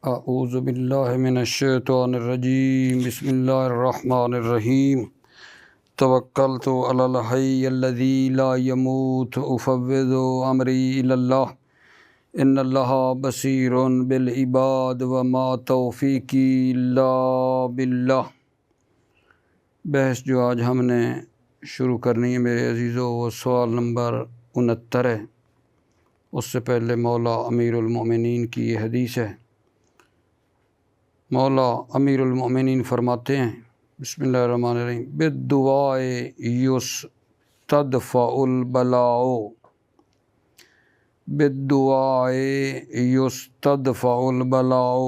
اعوذ باللہ من الشیطان الرجیم بسم اللہ الرحمن الرحیم توکلت علی الحی الذی لا يموت افوض امری الی اللہ ان اللہ بصیر بالعباد وما توفیقی الا باللہ۔ بحث جو آج ہم نے شروع کرنی ہے میرے عزیزو، وہ سوال نمبر 69 ہے۔ اس سے پہلے مولا امیر المومنین کی یہ حدیث ہے۔ مولا امیر المومنین فرماتے ہیں، بسم اللہ الرحمن الرحیم، بالدعاء یستدفع البلاء، بالدعاء یستدفع البلاء،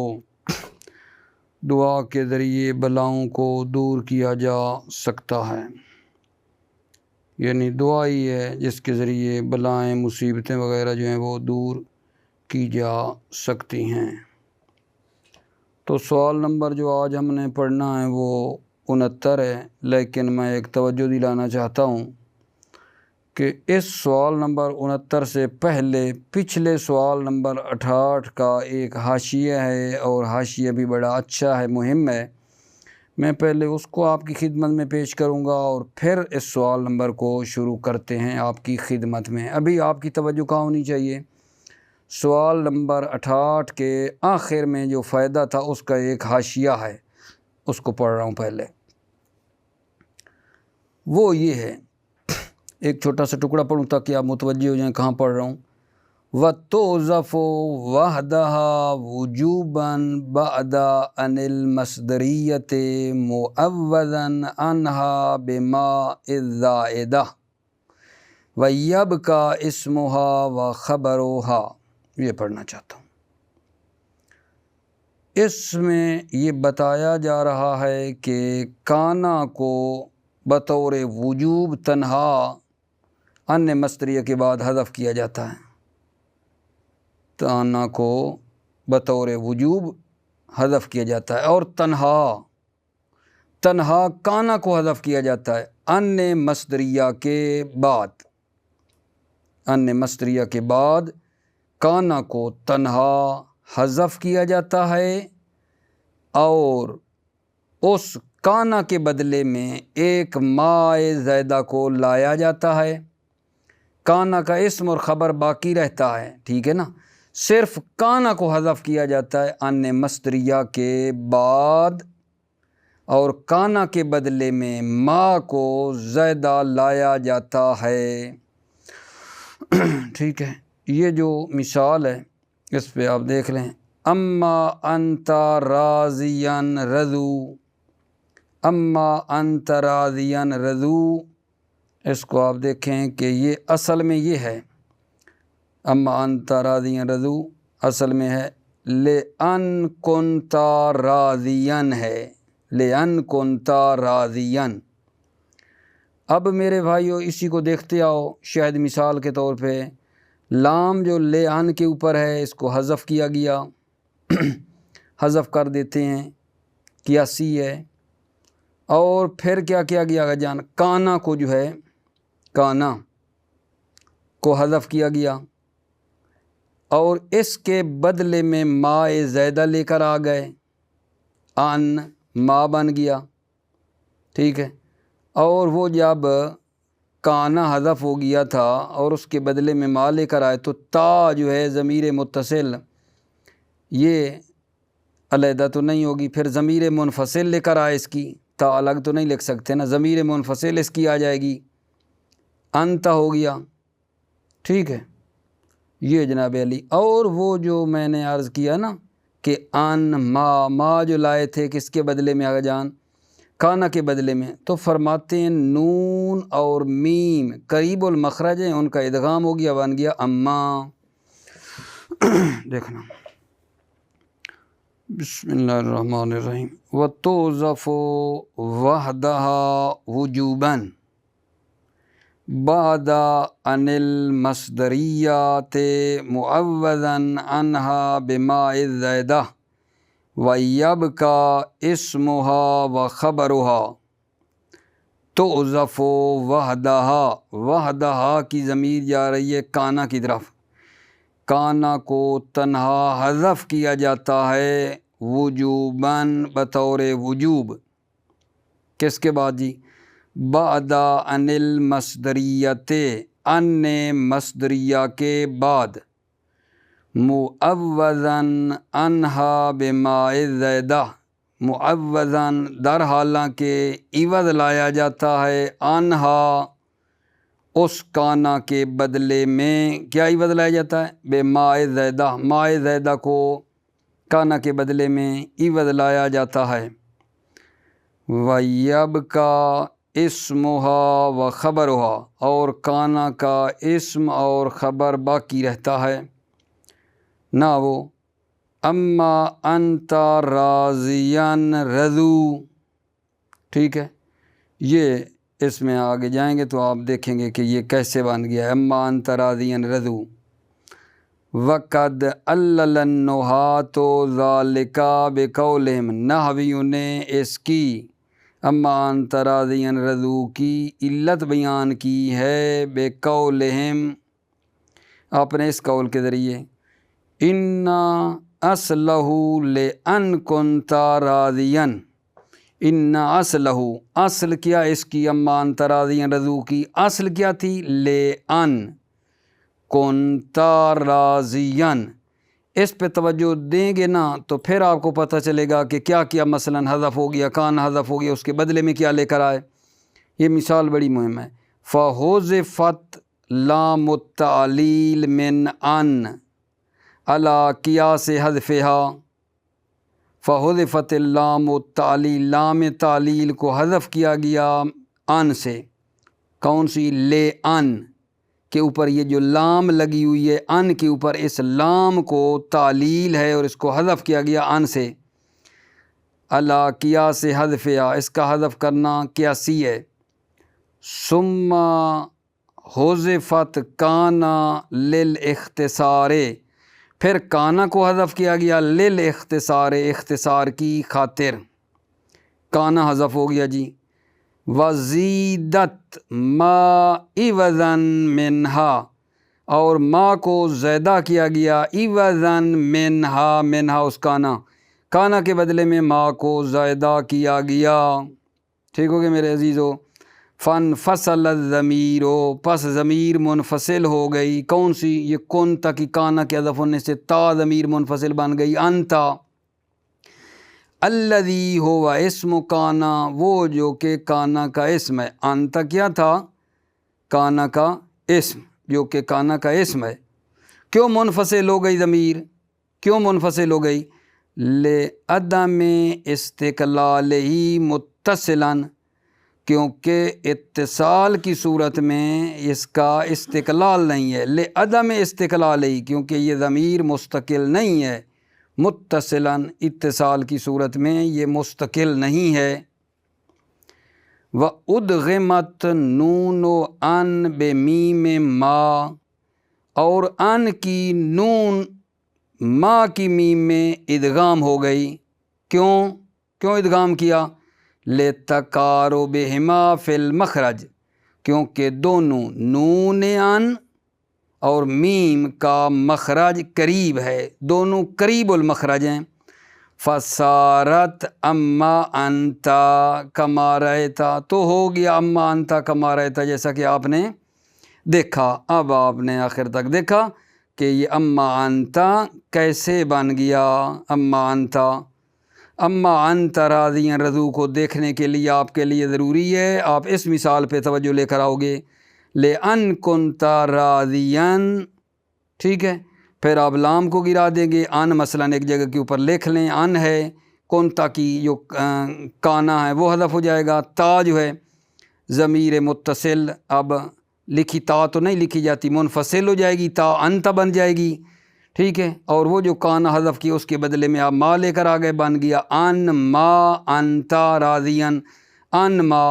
دعا کے ذریعے بلاؤں کو دور کیا جا سکتا ہے۔ یعنی دعا ہی ہے جس کے ذریعے بلائیں مصیبتیں وغیرہ جو ہیں وہ دور کی جا سکتی ہیں۔ تو سوال نمبر جو آج ہم نے پڑھنا ہے وہ 69 ہے، لیکن میں ایک توجہ دلانا چاہتا ہوں کہ اس سوال نمبر 69 سے پہلے پچھلے سوال نمبر 68 کا ایک حاشیہ ہے، اور حاشیہ بھی بڑا اچھا ہے، مہم ہے۔ میں پہلے اس کو آپ کی خدمت میں پیش کروں گا اور پھر اس سوال نمبر کو شروع کرتے ہیں آپ کی خدمت میں۔ ابھی آپ کی توجہ کہاں ہونی چاہیے؟ سوال نمبر 68 کے آخر میں جو فائدہ تھا اس کا ایک حاشیہ ہے، اس کو پڑھ رہا ہوں پہلے۔ وہ یہ ہے، ایک چھوٹا سا ٹکڑا پڑھوں تاکہ آپ متوجہ ہو جائیں کہاں پڑھ رہا ہوں۔ وَتُعْزَفُ وَحْدَهَا وُجُوبًا بَعْدَ عَنِ الْمَصْدَرِيَّةِ مُعَوَّضًا عَنْهَا بِمَا الزَّائِدَةِ وَيَبْقَى اسْمُهَا وَخَبَرُهَا۔ یہ پڑھنا چاہتا ہوں۔ اس میں یہ بتایا جا رہا ہے کہ کانا کو بطور وجوب تنہا ان مصدریہ کے بعد حذف کیا جاتا ہے۔ کانا کو بطور وجوب حذف کیا جاتا ہے، اور تنہا کانا کو حذف کیا جاتا ہے ان مصدریہ کے بعد۔ ان مصدریہ کے بعد کانا کو تنہا حذف کیا جاتا ہے، اور اس کانا کے بدلے میں ایک مائے زائدہ کو لایا جاتا ہے۔ کانا کا اسم اور خبر باقی رہتا ہے، ٹھیک ہے نا، صرف کانا کو حذف کیا جاتا ہے ان مصدریہ کے بعد، اور کانا کے بدلے میں ما کو زائدہ لایا جاتا ہے۔ ٹھیک ہے، یہ جو مثال ہے اس پہ آپ دیکھ لیں، اما انت راضیا رضو، اما انت راضیا رضو، اس کو آپ دیکھیں کہ یہ اصل میں یہ ہے، اما انت راضیا رضو اصل میں ہے لِأَن كُنْتَ راضیا ہے، لِأَن كُنْتَ راضیا۔ اب میرے بھائیو اسی کو دیکھتے آؤ، شاید مثال کے طور پہ لام جو لِأَن کے اوپر ہے اس کو حذف کیا گیا، حذف کر دیتے ہیں، قیاسی ہے۔ اور پھر کیا کیا گیا جان، کانا کو جو ہے، کانا کو حذف کیا گیا، اور اس کے بدلے میں مائے زائدہ لے کر آ گئے، ان ما بن گیا، ٹھیک ہے۔ اور وہ جب کانا حذف ہو گیا تھا اور اس کے بدلے میں ما لے کر آئے تو تا جو ہے ضمیر متصل، یہ علیحدہ تو نہیں ہوگی، پھر ضمیر منفصل لے کر آئے، اس کی تا الگ تو نہیں لکھ سکتے نا، ضمیر منفصل اس کی آ جائے گی، انت ہو گیا، ٹھیک ہے۔ یہ جناب علی، اور وہ جو میں نے عرض کیا نا کہ ان ما جو لائے تھے کس کے بدلے میں آگا جان، کانا کے بدلے میں، تو فرماتے ہیں نون اور میم قریب المخرج ہیں، ان کا ادغام ہو گیا، بن گیا اما۔ دیکھنا، بسم اللہ الرحمن الرحیم، وَتُعْزَفُ وَحْدَهَا وُجُوبًا بَعْدَ عَنِ الْمَصْدَرِيَّةِ مُعَوَّضًا عَنْهَا بِمَا الزَّائِدَةِ وَيَبْقَى اسْمُهَا وَخَبَرُهَا۔ تُعْزَفُ وَحْدَهَا، وحدہا کی ضمیر جا رہی ہے کانا کی طرف، کانا کو تنہا حذف کیا جاتا ہے وجوباً بطور وجوب. کس کے بعد جی؟ بعد ان المصدریت، ان مصدریہ کے بعد، معوضاً عنہا بماء زیدہ، معوضاً در حالانکہ عوض لایا جاتا ہے عنہا اس کانا کے بدلے میں. کیا عوض لایا جاتا ہے؟ بماء زیدہ، ماء زیدہ کو کانا کے بدلے میں عوض لایا جاتا ہے. وَيَبْقَى اسمها و خبرها، اور کانا کا اسم اور خبر باقی رہتا ہے. نہ وہ اما انت راضیان رضو. ٹھیک ہے، یہ اس میں آگے جائیں گے تو آپ دیکھیں گے کہ یہ کیسے بن گیا ہے. اما انت راضیان رضو. وقد علل النحاة ذالک بقولہم، نحویوں نے اس کی اما انت راضیان رضو کی علت بیان کی ہے بقولہم، اپنے اس قول کے ذریعے. ان اصلہ لان کنت راضیان، ان اصلہ، اصل کیا اس کی اما انت راضیان رضو کی؟ اصل کیا تھی؟ لان کنت راضیان. اس پہ توجہ دیں گے نا تو پھر آپ کو پتہ چلے گا کہ کیا کیا مثلا حذف ہو گیا، کان حذف ہو گیا، اس کے بدلے میں کیا لے کر آئے. یہ مثال بڑی مہم ہے. فحذفت لام التعلیل من ان علی قیاس حذفها، فحذفت اللام التعلیل، لام تعلیل کو حذف کیا گیا ان سے. کون سی؟ لے ان کے اوپر یہ جو لام لگی ہوئی ہے ان کے اوپر، اس لام کو تعلیل ہے اور اس کو حذف کیا گیا ان سے. علی قیاس حذفها، اس کا حذف کرنا قیاسی ہے. ثم حذفت کانا للاختصار، پھر کانا کو حذف کیا گیا للاختصار، اختصار کی خاطر کانا حذف ہو گیا جی. وزیدت ما عوضا منہا، اور ما کو زیادہ کیا گیا عوضا منہا، منہا اس کانا کے بدلے میں ما کو زیادہ کیا گیا. ٹھیک ہو گیا میرے عزیزو. فانفصل الضمیر، پس ضمیر منفصل ہو گئی. کون سی؟ یہ کنتا کی کانا کے حذف ہونے سے تا ضمیر منفصل بن گئی. انتا الذی ہوا اسم کانا، وہ جو کہ کانا کا اسم ہے. انتا کیا تھا؟ کانا کا اسم، جو کہ کانا کا اسم ہے. کیوں منفصل ہو گئی ضمیر؟ کیوں منفصل ہو گئی؟ لعدم استقلالہ متصلا، کیونکہ اتصال کی صورت میں اس کا استقلال نہیں ہے. لعدم استقلالہ، کیونکہ یہ ضمیر مستقل نہیں ہے. متصلا، اتصال کی صورت میں یہ مستقل نہیں ہے. وَأُدْغِمَتْ نُونُ أَن بِمِيمِ مَا، اور ان کی نون ما کی میم میں ادغام ہو گئی. کیوں ادغام کیا؟ لِتَقَارُبِهِمَا فِي الْمَخْرَجِ، کیونکہ دونوں نون ان اور میم کا مخرج قریب ہے، دونوں قریب المخرج ہیں. فَصَارَتْ أَمَّا أَنْتَ كَمَا رَأَيْتَ، تو ہو گیا اما انت کما رأیت، جیسا کہ آپ نے دیکھا. اب آپ نے آخر تک دیکھا کہ یہ اما انت کیسے بن گیا. اما انت راضیان رضو کو دیکھنے کے لیے آپ کے لیے ضروری ہے آپ اس مثال پہ توجہ لے کر آؤ گے. لِأَن كُنْتَ رَاضِيًا، ٹھیک ہے. پھر آپ لام کو گرا دیں گے. ان مثلا ایک جگہ کے اوپر لکھ لیں، ان ہے. کنتا کی جو کانا ہے وہ حذف ہو جائے گا. تا جو ہے ضمیر متصل، اب لکھی تا تو نہیں لکھی جاتی، منفصل ہو جائے گی، تا انت بن جائے گی. ٹھیک ہے. اور وہ جو کانا حذف کی اس کے بدلے میں آپ ما لے کر آ گئے، بن گیا ان ما انت راضیان. ان ما،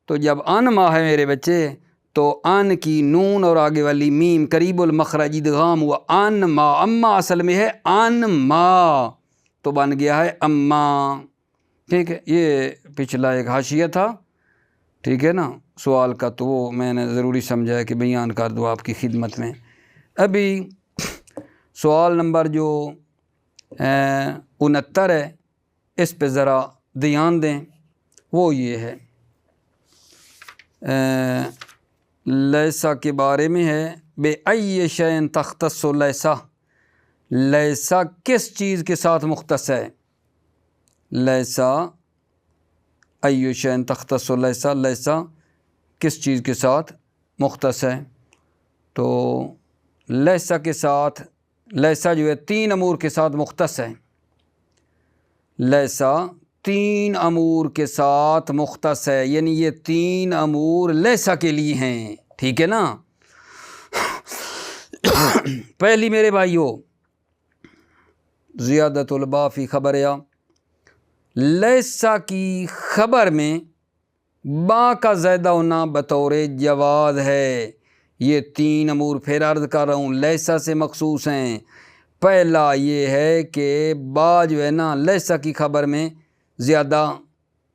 تو جب ان ما ہے میرے بچے تو ان کی نون اور آگے والی میم قریب المخرج ادغام ہوا. ان ما، اما اصل میں ہے ان ما، تو بن گیا ہے اما. ٹھیک ہے. یہ پچھلا ایک حاشیہ تھا، ٹھیک ہے نا، سوال کا، تو وہ میں نے ضروری سمجھا ہے کہ بیان کر دو آپ کی خدمت میں. ابھی سوال نمبر جو 69 ہے اس پہ ذرا دھیان دیں، وہ یہ ہے لیسا کے بارے میں ہے، بے ای شیء تختص لیسا، لیسا کس چیز کے ساتھ مختص ہے؟ لیسا ای شیء تختص لیسا، لیسا کس چیز کے ساتھ مختص ہے؟ تو لیسا کے ساتھ، لیسا جو ہے 3 امور کے ساتھ مختص ہے، لیسا 3 امور کے ساتھ مختص ہے، یعنی یہ 3 امور لیسا کے لیے ہیں، ٹھیک ہے نا۔ پہلی میرے بھائیو، زیادت الباء فی خبریا، لیسا کی خبر میں با کا زیادہ ہونا بطور جواز ہے۔ یہ 3 امور پھر عرض کر رہا ہوں لیسا سے مخصوص ہیں۔ پہلا یہ ہے کہ با جو ہے نا لیسا کی خبر میں زیادہ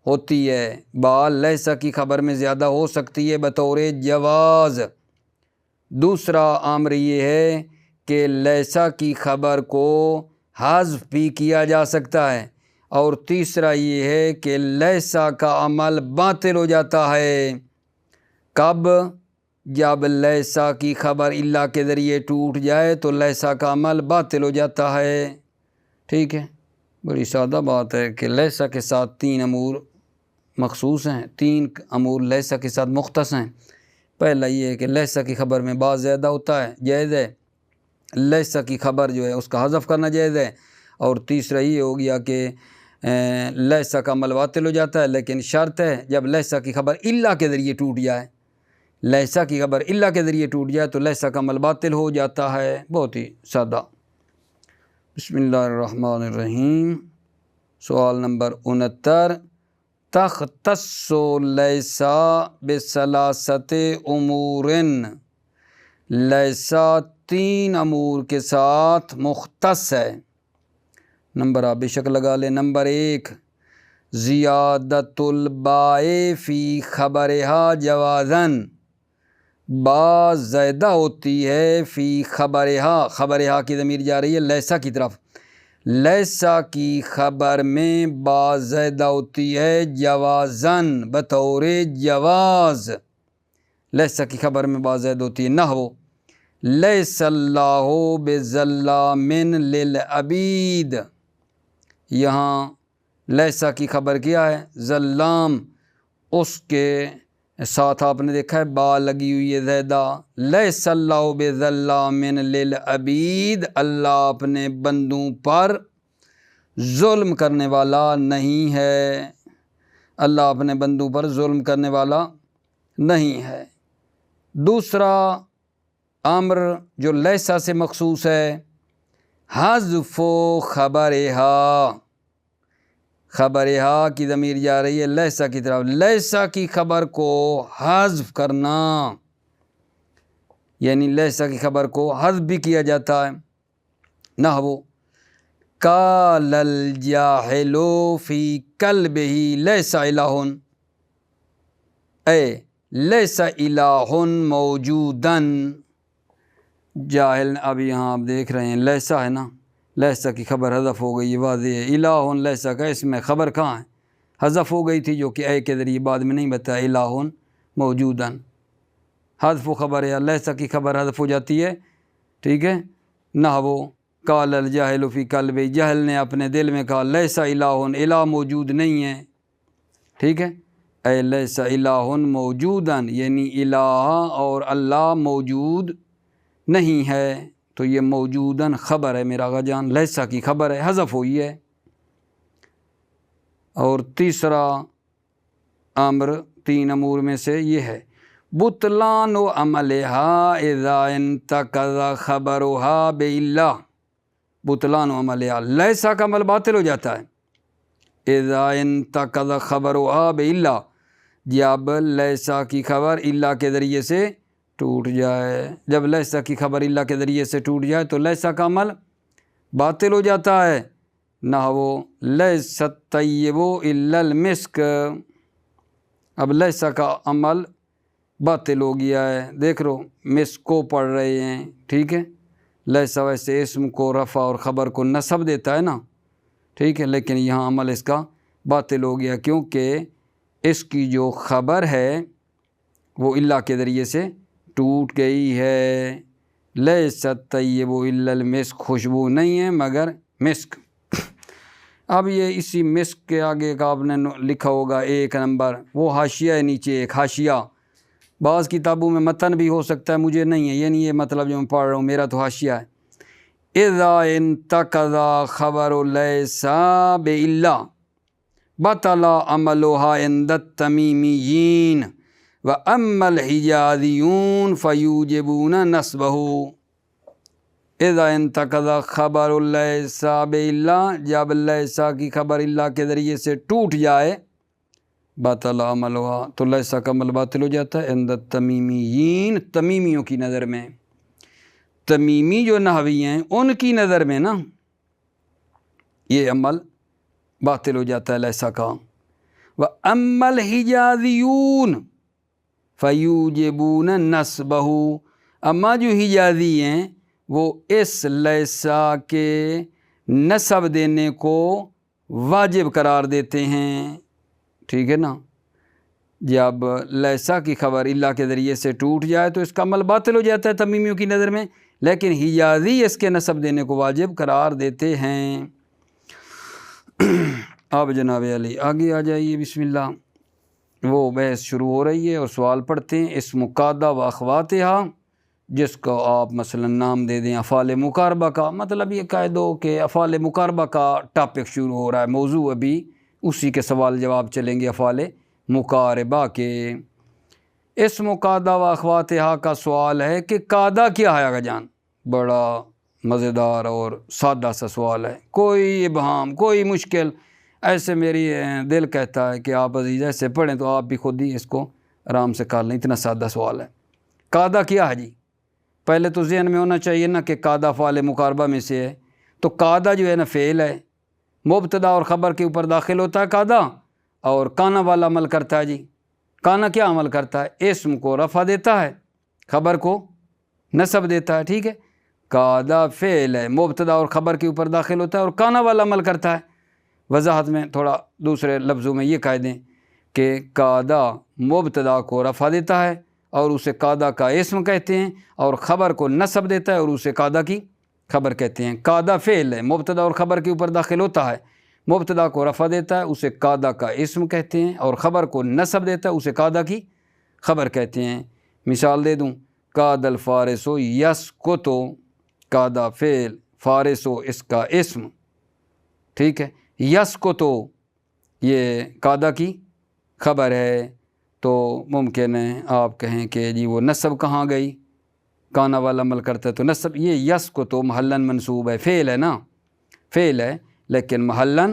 ہوتی ہے، با لیسا کی خبر میں زیادہ ہو سکتی ہے بطور جواز۔ دوسرا امر یہ ہے کہ لیسا کی خبر کو حذف بھی کیا جا سکتا ہے، اور تیسرا یہ ہے کہ لیسا کا عمل باطل ہو جاتا ہے۔ کب؟ جب لیسا کی خبر الا کے ذریعے ٹوٹ جائے تو لیسا کا عمل باطل ہو جاتا ہے، ٹھیک ہے۔ بڑی سادہ بات ہے کہ لیسا کے ساتھ 3 امور مخصوص ہیں، 3 امور لیسا کے ساتھ مختص ہیں۔ پہلا یہ ہے کہ لیسا کی خبر میں با زیادہ ہوتا ہے، جائز ہے، لیسا کی خبر جو ہے اس کا حذف کرنا جائز ہے، اور تیسرا یہ ہو گیا کہ لیسا کا عمل باطل ہو جاتا ہے، لیکن شرط ہے جب لیسا کی خبر الا کے ذریعے ٹوٹ جائے، لیسا کی خبر الا کے ذریعے ٹوٹ جائے تو لیسا کا عمل باطل ہو جاتا ہے۔ بہت ہی سادہ۔ بسم اللہ الرحمن الرحیم۔ سوال نمبر 69، تختص لیسا بثلاثت امور، لیسا 3 امور کے ساتھ مختص ہے۔ نمبر آپ بے شک لگا لیں۔ نمبر 1، زیادت الباء فی خبرہا جوازاً، با زیادہ ہوتی ہے فی خبرہا، خبرہا کی ضمیر جا رہی ہے لیسا کی طرف، لیسا کی خبر میں با زیادہ ہوتی ہے جوازاً بطور جواز، لیسا کی خبر میں با زیادہ ہوتی ہے۔ نحو لیس اللہ بظلام للعبید، یہاں لیسا کی خبر کیا ہے؟ ظلام، اس کے ساتھ آپ نے دیکھا ہے با لگی ہوئی ہے زیادہ۔ لیس اللہ بظلام للعبید، اللہ اپنے بندوں پر ظلم کرنے والا نہیں ہے، اللہ اپنے بندوں پر ظلم کرنے والا نہیں ہے۔ دوسرا امر جو لیسا سے مخصوص ہے، حذف خبرہا، خبرہا کی ضمیر جا رہی ہے لیسا کی طرف، لیسا کی خبر کو حذف کرنا، یعنی لیسا کی خبر کو حذف بھی کیا جاتا ہے۔ نحو قال الجاہل فی قلبہ لیس الہ، اے لیس الہ موجوداً، جاہل، اب یہاں آپ دیکھ رہے ہیں لیسا ہے نا، لیسا کی خبر حذف ہو گئی، واضح ہے۔ الہ لیسا کا اس میں خبر کہاں ہے؟ حذف ہو گئی تھی، جو کہ اے کے ذریعے بعد میں نہیں بتایا، الہ موجوداً، حذف و خبر ہے، لیسا کی خبر حذف ہو جاتی ہے، ٹھیک ہے۔ نحو قال الجاہل فی قلبہ، جہل نے اپنے دل میں کہا لیسا الہ، الہ موجود نہیں ہے، ٹھیک ہے۔ اے لیسا الہ موجوداً، یعنی الہ اور اللہ موجود نہیں ہے، تو یہ موجوداً خبر ہے میرا غجان، لیسا کی خبر ہے، حذف ہوئی ہے۔ اور تیسرا امر 3 امور میں سے یہ ہے، بطلان و عملہا اذا انتقض خبرہا باللہ، بطلان و عملہا، لیسا کا عمل باطل ہو جاتا ہے اذا انتقض خبرہا باللہ، جب لیسا کی خبر اللہ کے ذریعے سے ٹوٹ جائے، جب لیسا کی خبر اللہ کے ذریعے سے ٹوٹ جائے تو لیسا کا عمل باطل ہو جاتا ہے۔ نحو لیس الطیب الا المسک، اب لیسا کا عمل باطل ہو گیا ہے، دیکھ رہو مسک کو پڑھ رہے ہیں، ٹھیک ہے، لیسا ویسے اسم کو رفع اور خبر کو نصب دیتا ہے نا، ٹھیک ہے، لیکن یہاں عمل اس کا باطل ہو گیا کیونکہ اس کی جو خبر ہے وہ اللہ کے ذریعے سے ٹوٹ گئی ہے۔ لیس الطیب الا المسک، خوشبو نہیں ہے مگر مسک۔ اب یہ اسی مسک کے آگے کا آپ نے لکھا ہوگا 1 نمبر، وہ حاشیہ ہے نیچے، ایک حاشیہ، بعض کتابوں میں متن بھی ہو سکتا ہے، مجھے نہیں ہے، یہ نہیں یہ مطلب جو میں پڑھ رہا ہوں، میرا تو حاشیہ ہے۔ اذا انتقض خبر لیس بإلا بطل عملها عند التمیمیین واما الحجازیون فیوجبون نصبہ۔ اذا انتقض خبر لیس بإلا، جب لیسا کی خبر اللہ کے ذریعے سے ٹوٹ جائے، باطل عملها، تو لیسا کا عمل باطل ہو جاتا ہے عند التمیمیین، تمیمیوں کی نظر میں، تمیمی جو نحوی ہیں ان کی نظر میں نا یہ عمل باطل ہو جاتا ہے لیسا کا۔ وَأَمَّا الْحِجَازِيُّونَ فَيُوجِبُونَ نَصْبَهُ، اما جو حجازی ہیں وہ اس لیسا کے نصب دینے کو واجب قرار دیتے ہیں، ٹھیک ہے نا، جب لیسا کی خبر اللہ کے ذریعے سے ٹوٹ جائے تو اس کا عمل باطل ہو جاتا ہے تمیمیوں کی نظر میں، لیکن حجازی اس کے نصب دینے کو واجب قرار دیتے ہیں۔ اب جناب علی آگے آ جائیے، بسم اللہ، وہ بحث شروع ہو رہی ہے اور سوال پڑھتے ہیں۔ اسم قادہ و اخواتہا، جس کو آپ مثلا نام دے دیں افعال مقاربہ کا، مطلب یہ کہہ دو کہ افعال مقاربہ کا ٹاپک شروع ہو رہا ہے، موضوع ابھی اسی کے سوال جواب چلیں گے افعال مقاربہ کے۔ اسم قادہ و اخواتہا کا سوال ہے کہ قادہ کیا ہے؟ آگا جان، بڑا مزیدار اور سادہ سا سوال ہے، کوئی ابہام، کوئی مشکل، ایسے میری دل کہتا ہے کہ آپ عزیز ایسے پڑھیں تو آپ بھی خود ہی اس کو آرام سے کر لیں، اتنا سادہ سوال ہے۔ قادہ کیا ہے جی؟ پہلے تو ذہن میں ہونا چاہیے نا کہ قادہ افعال مقاربہ میں سے ہے، تو قادہ جو ہے نا فعل ہے، مبتدا اور خبر کے اوپر داخل ہوتا ہے قادہ، اور کانا والا عمل کرتا ہے جی۔ کانا کیا عمل کرتا ہے؟ اسم کو رفع دیتا ہے، خبر کو نصب دیتا ہے، ٹھیک ہے۔ قادہ فعل ہے، مبتدا اور خبر کے اوپر داخل ہوتا ہے اور کانا والا عمل کرتا ہے۔ وضاحت میں تھوڑا دوسرے لفظوں میں یہ کہہ دیں کہ قادہ مبتدا کو رفع دیتا ہے اور اسے قادہ کا اسم کہتے ہیں، اور خبر کو نصب دیتا ہے اور اسے قادہ کی خبر کہتے ہیں۔ قادہ فعل ہے، مبتدا اور خبر کے اوپر داخل ہوتا ہے، مبتدا کو رفع دیتا ہے، اسے قادہ کا اسم کہتے ہیں، اور خبر کو نصب دیتا ہے، اسے قادہ کی خبر کہتے ہیں۔ مثال دے دوں، قاد الفارس یسکتو، قادہ فعل، فارسو اس کا اسم، ٹھیک ہے۔ یسکتو یہ قادہ کی خبر ہے، تو ممکن ہے آپ کہیں کہ جی وہ نصب کہاں گئی، کانا والا عمل کرتا ہے تو نصب، یہ یسکتو محلن منصوب ہے، فعل ہے نا، فعل ہے لیکن محلن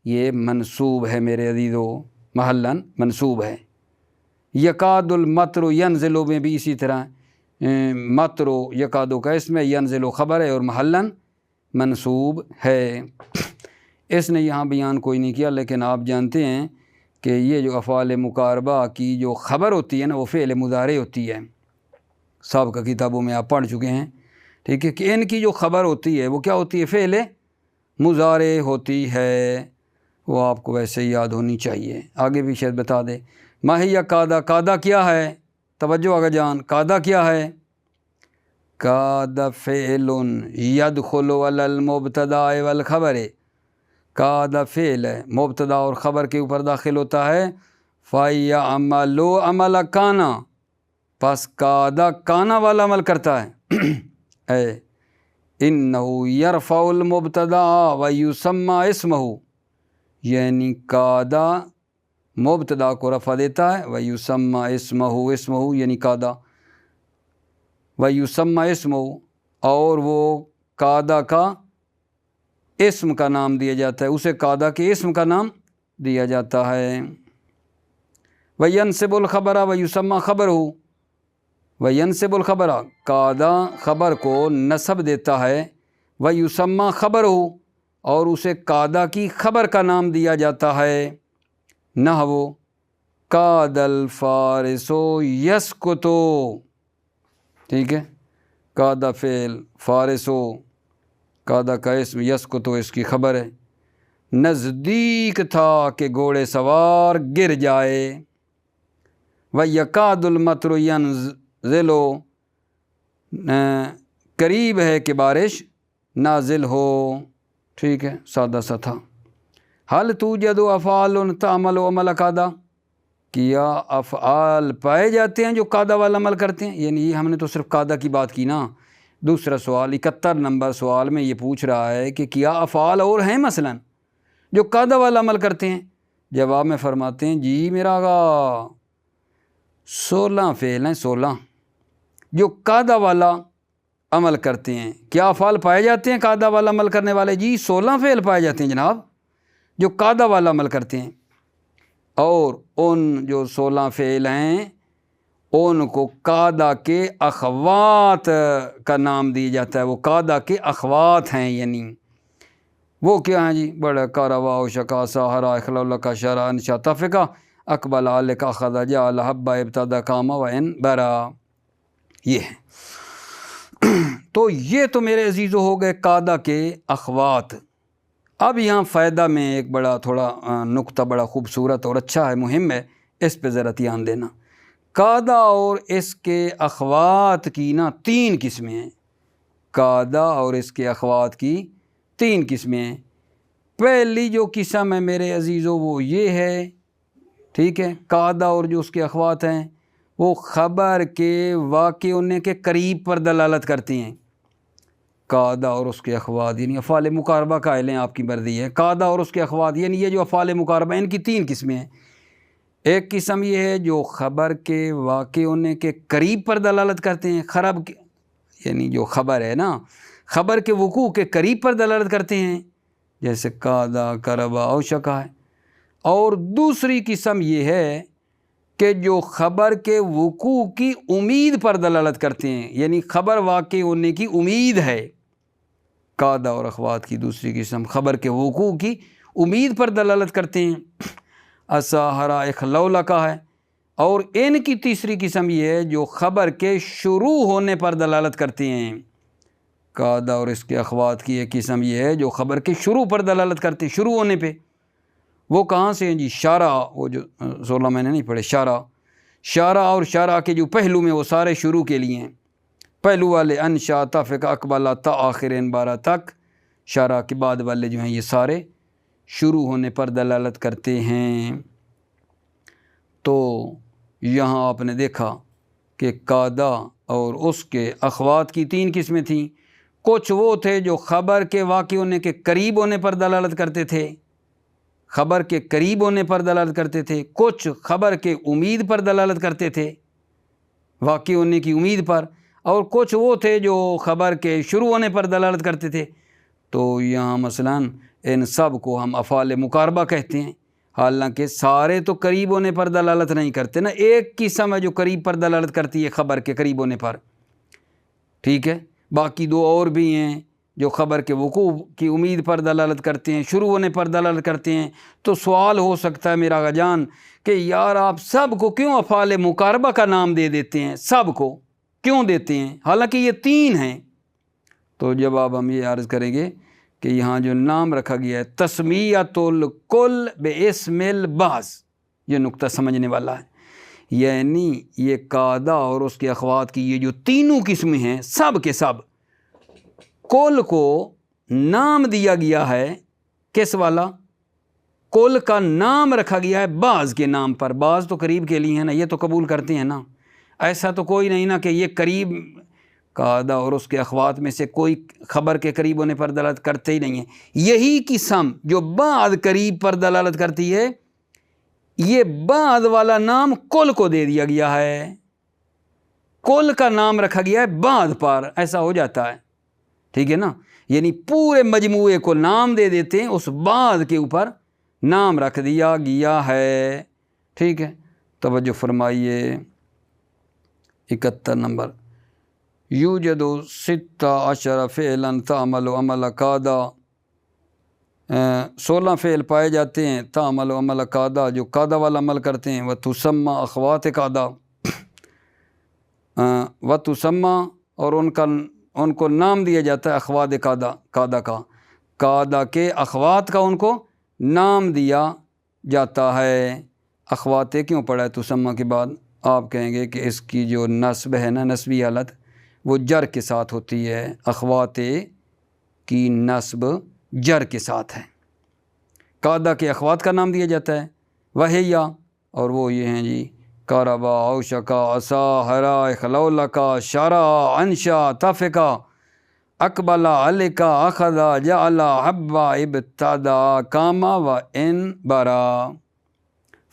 یہ منصوب ہے میرے عزیزو، محلن منصوب ہے۔ یکاد المطر ینزلو میں بھی اسی طرح، مطرو یکادو کا اسم ہے، ینزلو خبر ہے اور محلن منصوب ہے۔ اس نے یہاں بیان کوئی نہیں کیا، لیکن آپ جانتے ہیں کہ یہ جو افعال مقاربہ کی جو خبر ہوتی ہے نا وہ فعل مضارع ہوتی ہے، سابقہ کتابوں میں آپ پڑھ چکے ہیں، ٹھیک ہے، کہ ان کی جو خبر ہوتی ہے وہ کیا ہوتی ہے؟ فعل مضارع ہوتی ہے، وہ آپ کو ویسے ہی یاد ہونی چاہیے، آگے بھی شاید بتا دے۔ ما ہی قادہ، قادہ کیا ہے؟ توجہ آگا جان، قادہ کیا ہے؟ قادہ فعل یدخل علی المبتدا والخبر، قادہ فعل ہے، مبتدا اور خبر کے اوپر داخل ہوتا ہے، فَيَعْمَلُ عَمَلَ کانا، پس قادہ کانا والا عمل کرتا ہے، اے اِنَّهُ يَرْفَعُ الْمُبْتَدَا وَيُسَمَّى اسْمَهُ، یعنی قادہ مبتدا کو رفع دیتا ہے، وَيُسَمَّى اسْمَهُ، اسمہ یعنی قادہ، وَيُسَمَّى اسْمَهُ، اور وہ قادہ کا اسم کا نام دیا جاتا ہے، اسے قادہ کے اسم کا نام دیا جاتا ہے۔ وَيَنْصِبُ الْخَبَرَ وَيُسَمَّى خَبَرُهُ، وَيَنْصِبُ الْخَبَرَ، قادہ خبر کو نصب دیتا ہے، وَيُسَمَّى خَبَرُهُ، اور اسے قادہ کی خبر کا نام دیا جاتا ہے۔ نحو قاد الفارس یسکتو، ٹھیک ہے، قادہ فعل فارس ہو، قادہ کا اسم یسکت اس کی خبر ہے، نزدیک تھا کہ گھوڑے سوار گر جائے، وَيَكَادُ الْمَطْرُ يَنزِلُ قریب ہے کہ بارش نازل ہو، ٹھیک ہے، سادہ سا تھا۔ حل توجد افعال تعمل عمل قادہ، کیا افعال پائے جاتے ہیں جو قادہ والا عمل کرتے ہیں؟ یعنی یہ ہم نے تو صرف قادہ کی بات کی نا۔ دوسرا سوال 71 نمبر سوال میں یہ پوچھ رہا ہے کہ کیا افعال اور ہیں مثلاً جو قادہ والا عمل کرتے ہیں؟ جواب میں فرماتے ہیں جی میرا آقا 16 فعل ہیں، 16 جو قادہ والا عمل کرتے ہیں۔ کیا افعال پائے جاتے ہیں قادہ والا عمل کرنے والے؟ جی 16 فعل پائے جاتے ہیں جناب جو قادہ والا عمل کرتے ہیں، اور ان جو 16 فعل ہیں ان کو قادہ کے اخوات کا نام دیا جاتا ہے، وہ قادہ کے اخوات ہیں، یعنی وہ کیا ہیں جی؟ بڑا کاروا و شکا سہرا اخلا کا شرا انشا تفقہ اقبل علیہ کا خدا جعل حبا ابتدا کاما و ان برا، یہ ہے۔ تو یہ تو میرے عزیزو ہو گئے قادہ کے اخوات۔ اب یہاں فائدہ میں ایک بڑا تھوڑا نقطہ بڑا خوبصورت اور اچھا ہے، مہم ہے، اس پہ ذرا دھیان دینا۔ قادہ اور اس کے اخوات کی نا 3 قسمیں ہیں، قادہ اور اس کے اخوات کی 3 قسمیں ہیں۔ پہلی جو قسم ہے میرے عزیزو وہ یہ ہے، ٹھیک ہے، قادہ اور جو اس کے اخوات ہیں وہ خبر کے واقع ہونے کے قریب پر دلالت کرتی ہیں۔ قادہ اور اس کے اخوات یعنی افعال مقاربہ قائل ہیں، آپ کی مرضی ہے۔ قادہ اور اس کے اخوات یعنی یہ جو افعال مقاربہ، ان کی 3 قسمیں ہیں۔ ایک قسم یہ ہے جو خبر کے واقع ہونے کے قریب پر دلالت کرتے ہیں، یعنی جو خبر ہے نا، خبر کے وقوع کے قریب پر دلالت کرتے ہیں، جیسے قادہ کربا او شکا ہے۔ اور دوسری قسم یہ ہے کہ جو خبر کے وقوع کی امید پر دلالت کرتے ہیں، یعنی خبر واقع ہونے کی امید ہے۔ قادہ اور اخوات کی دوسری قسم خبر کے وقوع کی امید پر دلالت کرتے ہیں، اساہرا اخلولا کا ہے۔ اور ان کی تیسری قسم یہ ہے جو خبر کے شروع ہونے پر دلالت کرتے ہیں۔ قادہ اور اس کے اخوات کی ایک قسم یہ ہے جو خبر کے شروع پر دلالت کرتے ہیں، شروع ہونے پہ۔ وہ کہاں سے ہیں جی؟ شارع، وہ جو 16 میں نے نہیں پڑھے، شارع اور شارع کے جو پہلو میں وہ سارے شروع کے لیے ہیں۔ پہلو والے انشا تفق اقبال تا آخر ان 12 تک، شارع کے بعد والے جو ہیں یہ سارے شروع ہونے پر دلالت کرتے ہیں۔ تو یہاں آپ نے دیکھا کہ قادہ اور اس کے اخوات کی 3 قسمیں تھیں۔ کچھ وہ تھے جو خبر کے واقع ہونے کے قریب ہونے پر دلالت کرتے تھے، خبر کے قریب ہونے پر دلالت کرتے تھے، کچھ خبر کے امید پر دلالت کرتے تھے، واقع ہونے کی امید پر، اور کچھ وہ تھے جو خبر کے شروع ہونے پر دلالت کرتے تھے۔ تو یہاں مثلاً ان سب کو ہم افعال مقاربہ کہتے ہیں، حالانکہ سارے تو قریب ہونے پر دلالت نہیں کرتے نا، ایک قسم ہے جو قریب پر دلالت کرتی ہے خبر کے قریب ہونے پر، ٹھیک ہے، باقی 2 اور بھی ہیں جو خبر کے وقوع کی امید پر دلالت کرتے ہیں، شروع ہونے پر دلالت کرتے ہیں۔ تو سوال ہو سکتا ہے میرا جان کہ یار آپ سب کو کیوں افعال مقاربہ کا نام دے دیتے ہیں، سب کو کیوں دیتے ہیں حالانکہ یہ 3 ہیں؟ تو جواب ہم یہ عرض کریں گے کہ یہاں جو نام رکھا گیا ہے تسمیۃ الکل باسم البعض، یہ نقطہ سمجھنے والا ہے، یعنی یہ قادہ اور اس کے اخوات کی یہ جو 3 قسمیں ہیں، سب کے سب کل کو نام دیا گیا ہے، کس والا؟ کل کا نام رکھا گیا ہے بعض کے نام پر۔ بعض تو قریب کے لیے ہے نا، یہ تو قبول کرتے ہیں نا، ایسا تو کوئی نہیں نا کہ یہ قریب، قادہ اور اس کے اخوات میں سے کوئی خبر کے قریب ہونے پر دلالت کرتے ہی نہیں ہیں۔ یہی قسم جو بعض قریب پر دلالت کرتی ہے، یہ بعض والا نام کل کو دے دیا گیا ہے، کل کا نام رکھا گیا ہے بعض پر، ایسا ہو جاتا ہے، ٹھیک ہے نا، یعنی پورے مجموعے کو نام دے دیتے ہیں، اس بعض کے اوپر نام رکھ دیا گیا ہے، ٹھیک ہے۔ توجہ فرمائیے 71 نمبر، یوجد 16 فعلا تعمل عمل قادہ، 16 فعل پائے جاتے ہیں تعمل عمل قادہ جو قادہ والا عمل کرتے ہیں، وتسمى اخوات قادہ، وتسمى اور ان کو نام دیا جاتا ہے اخوات قادہ کا، قادہ کے اخوات کا ان کو نام دیا جاتا ہے۔ اخوات کیوں پڑھا ہے تسمہ کے بعد؟ آپ کہیں گے کہ اس کی جو نصب ہے نا، نصبی حالت، وہ جر کے ساتھ ہوتی ہے، اخوات کی نصب جر کے ساتھ ہے۔ قادہ کے اخوات کا نام دیا جاتا ہے وہیا، اور وہ یہ ہیں جی کاربا، اوشکا، عصا، ہرا، اخلولکا، شارا، انشا، تفکا، اقبلا، علکا، اخذا، جعلا، حبا، ابتدا، کاما و ان برا۔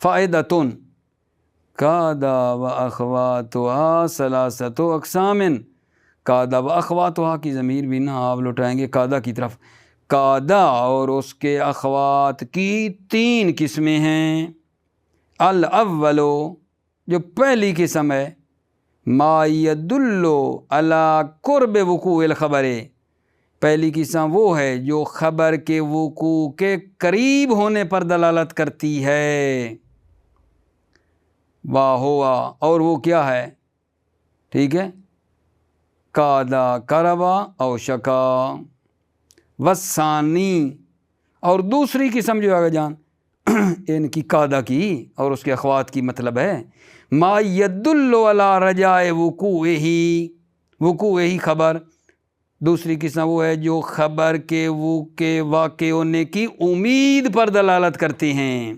فائدتن قادہ و اخواتها ثلاثۃ اقسام۔ قادہ و اخواتها کی ضمیر بھی نا آپ لوٹائیں گے قادہ کی طرف۔ قادہ اور اس کے اخوات کی 3 قسمیں ہیں۔ الاول، جو پہلی قسم ہے، ما یدل علی قرب وقوع الخبر، پہلی قسم وہ ہے جو خبر کے وقوع کے قریب ہونے پر دلالت کرتی ہے۔ ہوا، اور وہ کیا ہے؟ ٹھیک ہے، قادہ، کربا، اوشکا۔ والثانی، اور دوسری قسم جو آگے جان ان کی قادہ کی اور اس کے اخوات کی مطلب ہے ما یدل علی رجاء وقوعہ خبر، دوسری قسم وہ ہے جو خبر کے واقع ہونے کی امید پر دلالت کرتے ہیں۔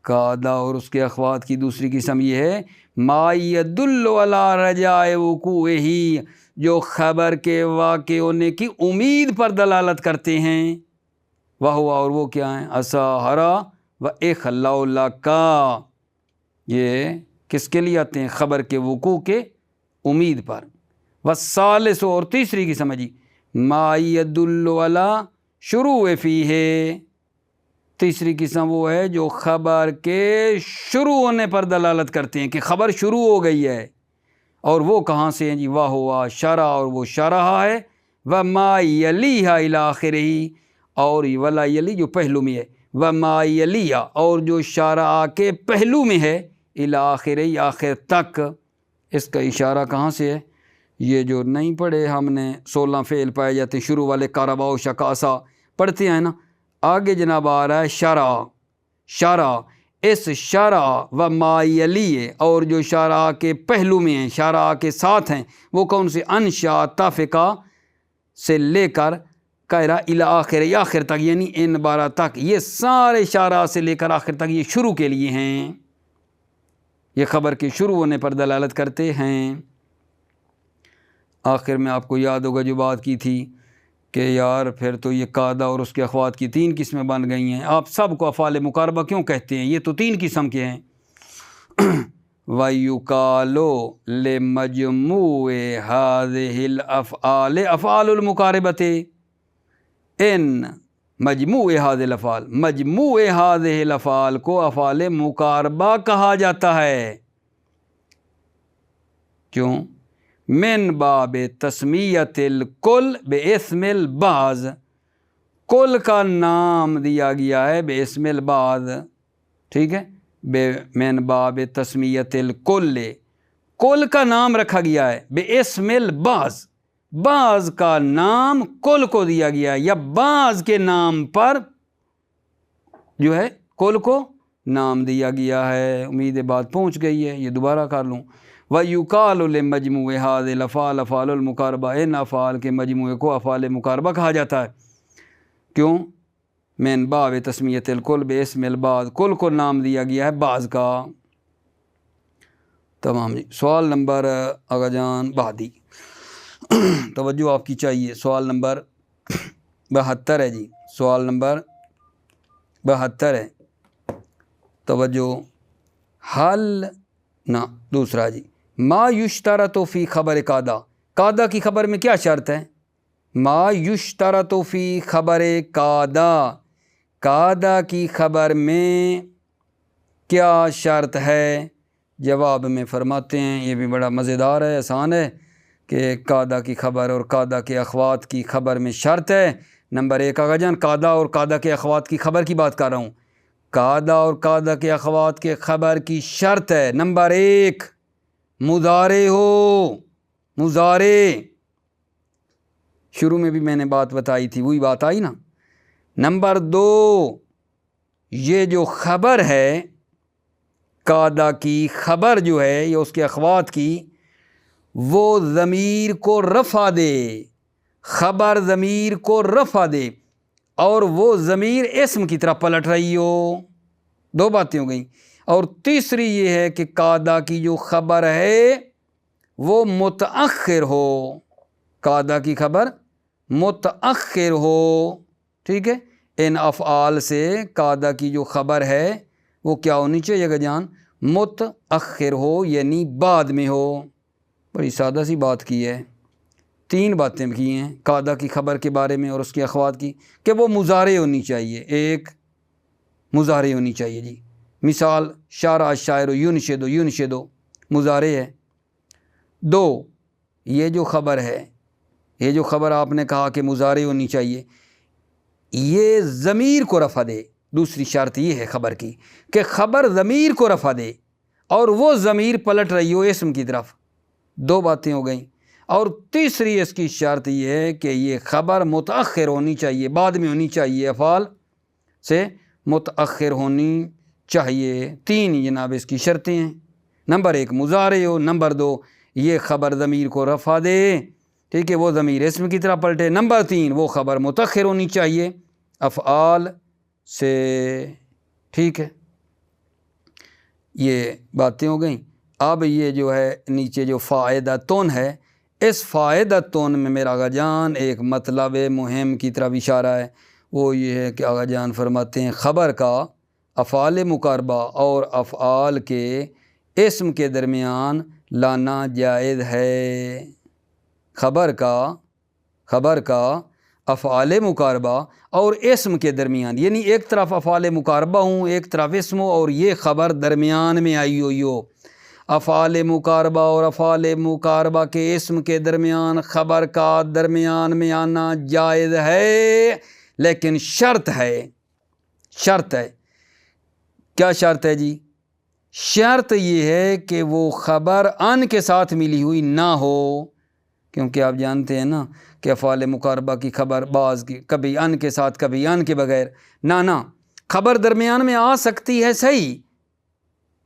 قادہ اور اس کے اخوات کی دوسری قسم یہ ہے ما یدل علی رجاء وقوعہ، جو خبر کے واقع ہونے کی امید پر دلالت کرتے ہیں۔ وہ اور وہ کیا ہیں؟ عصا، ہرا و اخلولکا، یہ کس کے لیے آتے ہیں؟ خبر کے وقوع کے امید پر۔ والثالث، اور تیسری قسم ہے جی ما یدل علی شروع فیہ، تیسری قسم وہ ہے جو خبر کے شروع ہونے پر دلالت کرتے ہیں کہ خبر شروع ہو گئی ہے، اور وہ کہاں سے ہیں جی؟ واہ ہوا شرع، اور وہ شرح ہے، وما یلیہ الی آخرہ، اور ولا یلی جو پہلو میں ہے، وما یلیہ، اور جو شرع کے پہلو میں ہے، الی آخرہ، آخر تک۔ اس کا اشارہ کہاں سے ہے؟ یہ جو نہیں پڑھے ہم نے 16 فعل پائے جاتے ہیں شروع والے، کاربا، اوشکا، عصا پڑھتے ہیں نا، آگے جناب آ رہا ہے شرع، اس شرع و ما یلیہ، اور جو شرع کے پہلو میں ہیں، شرع کے ساتھ ہیں، وہ کون سے؟ انشا، تفقہ سے لے کر قائرہ الی آخر، آخر تک، یعنی ان 12 تک، یہ سارے شرع سے لے کر آخر تک یہ شروع کے لیے ہیں، یہ خبر کے شروع ہونے پر دلالت کرتے ہیں۔ آخر میں آپ کو یاد ہوگا جو بات کی تھی کہ یار پھر تو یہ قادہ اور اس کے اخوات کی 3 قسمیں بن گئی ہیں، آپ سب کو افعال مقاربہ کیوں کہتے ہیں؟ یہ تو 3 قسم کے ہیں۔ وَيُقَالُ لِمَجْمُوعِ هَذِهِ الْأَفْعَالِ أَفْعَالُ الْمُقَارَبَةِ، ان مجموع هذه الافعال، مجموع هذه الافعال کو افعال مقاربہ کہا جاتا ہے۔ کیوں؟ من باب تسمیت الکل باسم البعض، کل کا نام دیا گیا ہے باسم البعض، ٹھیک ہے، من باب تسمیت الکل، کل کا نام رکھا گیا ہے، باسم البعض، بعض کا نام کل کو دیا گیا ہے، یا بعض کے نام پر جو ہے کل کو نام دیا گیا ہے۔ امید بات پہنچ گئی ہے، یہ دوبارہ کر لوں۔ وَيُقَالُ لِمَجْمُوعِ هَذِهِ الْأَفْعَالِ أَفْعَالُ الْمُقَارَبَةِ، ان افعال کے مجموعے کو افعال مقاربہ کہا جاتا ہے۔ کیوں؟ من باب تسمیت الکل باسم البعض، کل کو نام دیا گیا ہے بعض کا۔ تمام جی۔ سوال نمبر آغا جان بہادی، توجہ آپ کی چاہیے، سوال نمبر 72 ہے جی، سوال نمبر 72 ہے، توجہ۔ حل نہ دوسرا جی، ما یشترط فی خبر قادہ، قادہ کی خبر میں کیا شرط ہے؟ ما یشترط فی خبر قادہ، قادہ کی خبر میں کیا شرط ہے؟ جواب میں فرماتے ہیں، یہ بھی بڑا مزیدار ہے، آسان ہے، کہ قادہ کی خبر اور قادہ کے اخوات کی خبر میں شرط ہے۔ نمبر 1 آغا جان، قادہ اور قادہ کے اخوات کی خبر کی بات کر رہا ہوں، قادہ اور قادہ کے اخوات کے خبر کی شرط ہے، نمبر 1 مضارع ہو، مضارع، شروع میں بھی میں نے بات بتائی تھی، وہی بات آئی نا۔ نمبر 2، یہ جو خبر ہے قاعدہ کی خبر جو ہے یا اس کے اخوات کی، وہ ضمیر کو رفع دے، خبر ضمیر کو رفع دے اور وہ ضمیر اسم کی طرف پلٹ رہی ہو۔ 2 باتیں ہو گئیں۔ اور تیسری یہ ہے کہ قاعدہ کی جو خبر ہے وہ متأخر ہو، قاعدہ کی خبر متأخر ہو، ٹھیک ہے۔ ان افعال سے قاعدہ کی جو خبر ہے وہ کیا ہونی چاہیے اگر جان؟ متأخر ہو، یعنی بعد میں ہو۔ بڑی سادہ سی بات کی ہے، 3 باتیں کی ہیں قاعدہ کی خبر کے بارے میں اور اس کے اخوات کی، کہ وہ مضارع ہونی چاہیے، ایک مضارع ہونی چاہیے جی۔ مثال شارع الشاعر ینشد، ینشد مضارع ہے۔ 2، یہ جو خبر ہے، یہ جو خبر آپ نے کہا کہ مضارع ہونی چاہیے، یہ ضمیر کو رفع دے۔ دوسری شرط یہ ہے خبر کی کہ خبر ضمیر کو رفع دے اور وہ ضمیر پلٹ رہی ہو اسم کی طرف۔ 2 باتیں ہو گئیں۔ اور تیسری اس کی شرط یہ ہے کہ یہ خبر متأخر ہونی چاہیے، بعد میں ہونی چاہیے، افعال سے متأخر ہونی چاہیے۔ 3 جناب اس کی شرطیں ہیں۔ نمبر 1 مضارع ہو، نمبر 2 یہ خبر ضمیر کو رفع دے، ٹھیک ہے، وہ ضمیر اسم کی طرح پلٹے، نمبر 3 وہ خبر متأخر ہونی چاہیے افعال سے، ٹھیک ہے۔ یہ باتیں ہو گئیں۔ اب یہ جو ہے نیچے جو فائدتون ہے، اس فائدتون میں میرا آقا جان ایک مطلب مہم کی طرف اشارہ ہے، وہ یہ ہے کہ آقا جان فرماتے ہیں خبر کا افعال مقاربہ اور افعال کے اسم کے درمیان لانا جائز ہے۔ خبر کا افعال مقاربہ اور اسم کے درمیان، یعنی ایک طرف افعال مقاربہ ہوں، ایک طرف اسم ہو، اور یہ خبر درمیان میں آئی ہوئی ہو۔ افعال مقاربہ اور افعال مقاربہ کے اسم کے درمیان خبر کا درمیان میں آنا جائز ہے، لیکن شرط ہے کیا شرط ہے جی؟ شرط یہ ہے کہ وہ خبر ان کے ساتھ ملی ہوئی نہ ہو، کیونکہ آپ جانتے ہیں نا کہ افعال مقاربہ کی خبر بعض کی کبھی ان کے ساتھ کبھی ان کے بغیر، نہ خبر درمیان میں آ سکتی ہے، صحیح،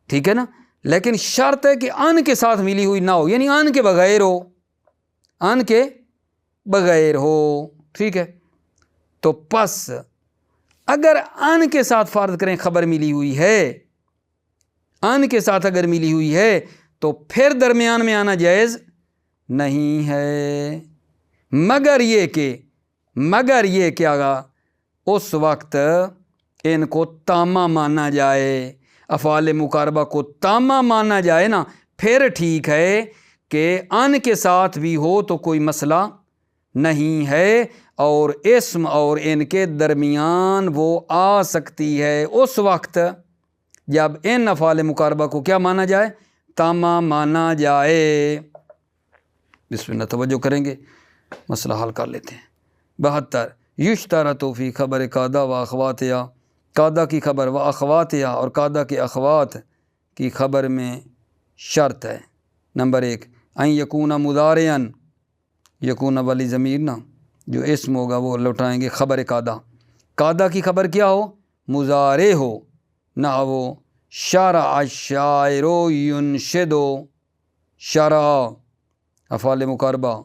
ٹھیک ہے نا، لیکن شرط ہے کہ ان کے ساتھ ملی ہوئی نہ ہو، یعنی ان کے بغیر ہو، ٹھیک ہے۔ تو پس اگر ان کے ساتھ فرض کریں خبر ملی ہوئی ہے، ان کے ساتھ اگر ملی ہوئی ہے تو پھر درمیان میں آنا جائز نہیں ہے، مگر یہ کہ آگا اس وقت ان کو تامہ مانا جائے، افعال مقاربہ کو تامہ مانا جائے نا، پھر ٹھیک ہے کہ ان کے ساتھ بھی ہو تو کوئی مسئلہ نہیں ہے، اور اسم اور ان کے درمیان وہ آ سکتی ہے اس وقت جب ان افعال مقاربہ کو کیا مانا جائے؟ تامہ مانا جائے۔ بسم اللہ، توجہ کریں گے، مسئلہ حل کر لیتے ہیں۔ 72 یشترط فی خبر قاعدہ و اخواتہا، قاعدہ کی خبر و اخواتہا اور قاعدہ کے اخوات کی خبر میں شرط ہے۔ نمبر 1 ان یکون مضارعا، یکون والی ضمیر نا جو اسم ہوگا وہ لوٹائیں گے خبر قاعدہ کی خبر کیا ہو؟ مضارع ہو، نہ وہ شارع الشاعر ینشد، شارع افعال مقاربہ،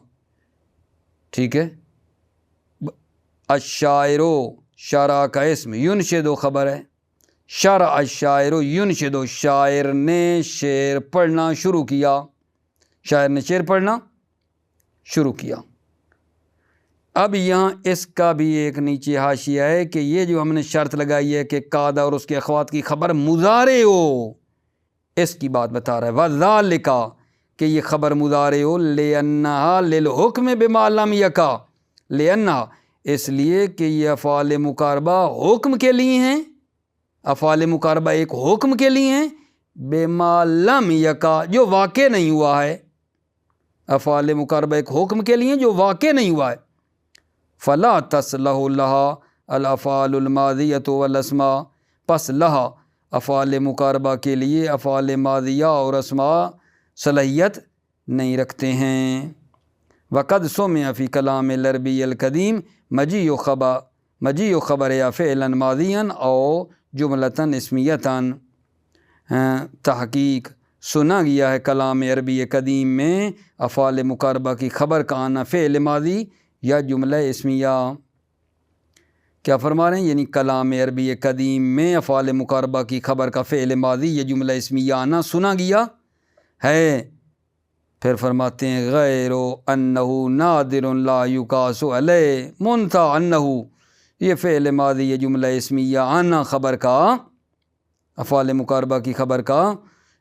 ٹھیک ہے، الشاعر شارع کا اسم، ینشد خبر ہے، شارع الشاعر ینشد، شاعر نے شعر پڑھنا شروع کیا، شاعر نے شعر پڑھنا شروع کیا۔ اب یہاں اس کا بھی ایک نیچے حاشیہ ہے کہ یہ جو ہم نے شرط لگائی ہے کہ قاعدہ اور اس کے اخوات کی خبر مضارع ہو، اس کی بات بتا رہا ہے، وذالک کہ یہ خبر مضارع ہو، لأنہا للحکم بما لم یکا، لأنہا اس لیے کہ یہ افعال مقاربہ حکم کے لیے ہیں، افعال مقاربہ ایک حکم کے لیے ہیں، بما لم یکا جو واقع نہیں ہوا ہے، افعال مقاربہ ایک حکم کے لیے جو واقع نہیں ہوا ہے۔ فلا تصلح لها الافعال الماضیۃ والاسماء، پس لہا افعال مقاربہ کے لیے افعال ماضیہ اور اسماء صلاحیت نہیں رکھتے ہیں۔ وقد سمع فی کلام العربی القدیم مجیء خبر یا فعلا ماضیا او جملتاً اسمیتاً، تحقیق سنا گیا ہے کلام عربی قدیم میں افعال مقاربہ کی خبر کا آنا فعل ماضی یا جملہ اسمیہ۔ کیا فرما رہے ہیں؟ یعنی کلام عربی قدیم میں افعال مقاربہ کی خبر کا فعل ماضی یا جملہ اسمیہ آنا سنا گیا ہے۔ پھر فرماتے ہیں غیر انہ نادر لا یقاس علیہ منتہا انہ، یہ فعل ماضی یا جملہ اسمیہ آنا خبر کا، افعال مقاربہ کی خبر کا،